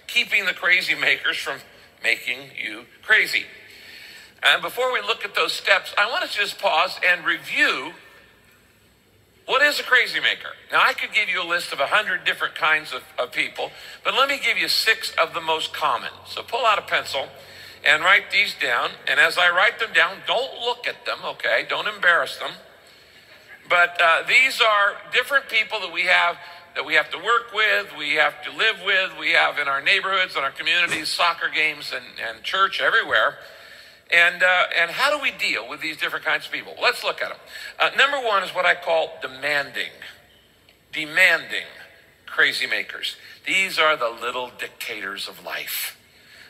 keeping the crazy makers from making you crazy. And before we look at those steps, I want to just pause and review what is a crazy maker. Now, I could give you a list of 100 different kinds of people, but let me give you 6 of the most common. So pull out a pencil and write these down. And as I write them down, don't look at them, okay? Don't embarrass them. But these are different people that we have to work with, we have to live with, we have in our neighborhoods, in our communities, soccer games, and church everywhere. And how do we deal with these different kinds of people? Let's look at them. Number 1 is what I call demanding crazy makers. These are the little dictators of life.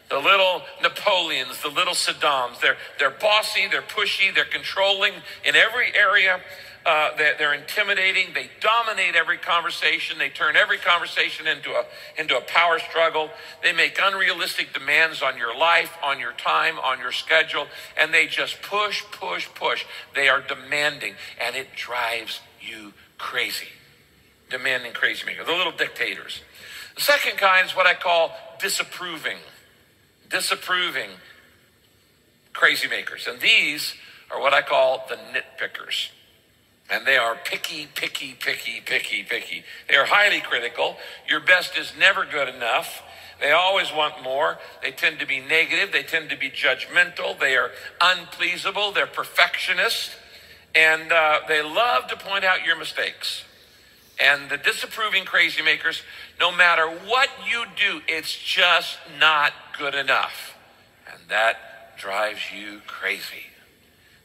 The little Napoleons, the little Saddams. They're bossy, they're pushy, they're controlling in every area. They're intimidating. They dominate every conversation. They turn every conversation into a power struggle. They make unrealistic demands on your life, on your time, on your schedule, and they just push. They are demanding, and it drives you crazy. Demanding crazy makers, the little dictators. The second kind is what I call disapproving crazy makers, and these are what I call the nitpickers. And they are picky. They are highly critical. Your best is never good enough. They always want more. They tend to be negative. They tend to be judgmental. They are unpleasable. They're perfectionists. And they love to point out your mistakes. And the disapproving crazy makers, no matter what you do, it's just not good enough. And that drives you crazy.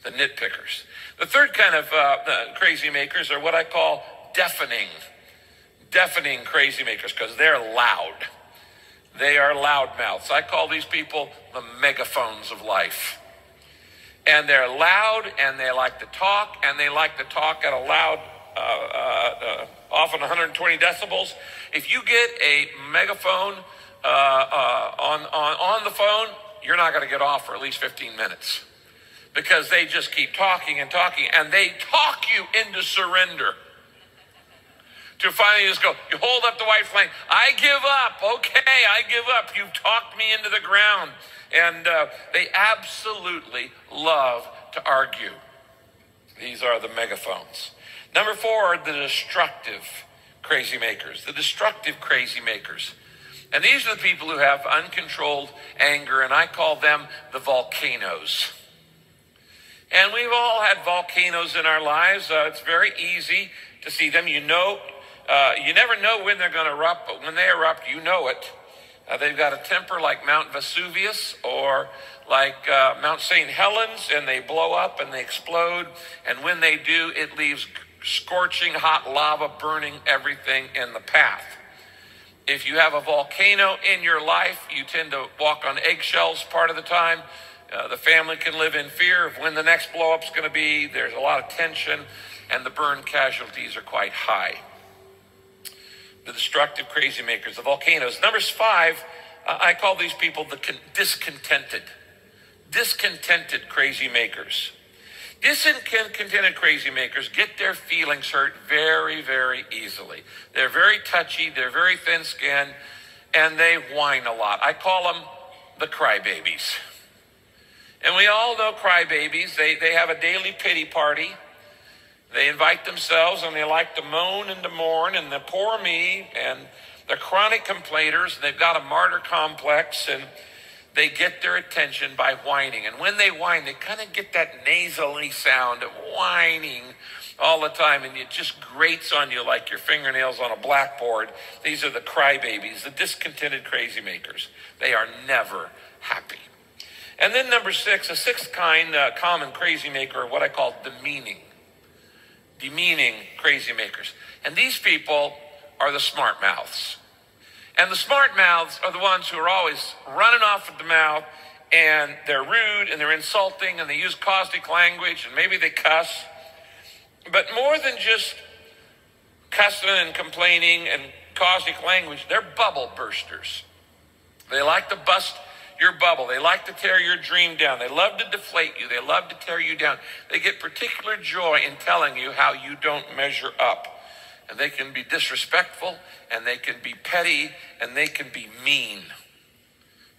The nitpickers. The third kind of crazy makers are what I call deafening crazy makers, because they're loud. They are loudmouths. I call these people the megaphones of life. And they're loud, and they like to talk, and they like to talk at a loud, often 120 decibels. If you get a megaphone on the phone, you're not going to get off for at least 15 minutes. Because they just keep talking, and they talk you into surrender. To finally just go, you hold up the white flame. I give up. Okay, I give up. You've talked me into the ground. And they absolutely love to argue. These are the megaphones. Number 4 are the destructive crazy makers. The destructive crazy makers. And these are the people who have uncontrolled anger, and I call them the volcanoes. And we've all had volcanoes in our lives. It's very easy to see them. You never know when they're going to erupt, but when they erupt, you know it. They've got a temper like Mount Vesuvius or like Mount St. Helens, and they blow up and they explode. And when they do, it leaves scorching hot lava burning everything in the path. If you have a volcano in your life, you tend to walk on eggshells part of the time. The family can live in fear of when the next blow-up's going to be. There's a lot of tension, and the burn casualties are quite high. The destructive crazy makers, the volcanoes. Number 5, I call these people the discontented crazy makers. Discontented crazy makers get their feelings hurt very, very easily. They're very touchy, they're very thin-skinned, and they whine a lot. I call them the crybabies. And we all know crybabies. They have a daily pity party. They invite themselves, and they like to moan and to mourn, and the poor me, and they're chronic complainers. They've got a martyr complex, and they get their attention by whining. And when they whine, they kind of get that nasally sound of whining all the time, and it just grates on you like your fingernails on a blackboard. These are the crybabies, the discontented crazy makers. They are never happy. And then number 6, a 6th kind, common crazy maker, are what I call demeaning crazy makers. And these people are the smart mouths. And the smart mouths are the ones who are always running off at the mouth, and they're rude, and they're insulting, and they use caustic language, and maybe they cuss. But more than just cussing and complaining and caustic language, they're bubble bursters. They like to bust your bubble. They like to tear your dream down. They love to deflate you. They love to tear you down. They get particular joy in telling you how you don't measure up. and they can be disrespectful, and they can be petty, and they can be mean.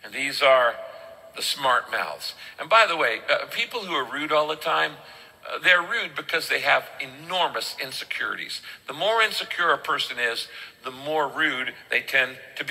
And these are the smart mouths. And by the way, people who are rude all the time, they're rude because they have enormous insecurities. The more insecure a person is, the more rude they tend to be.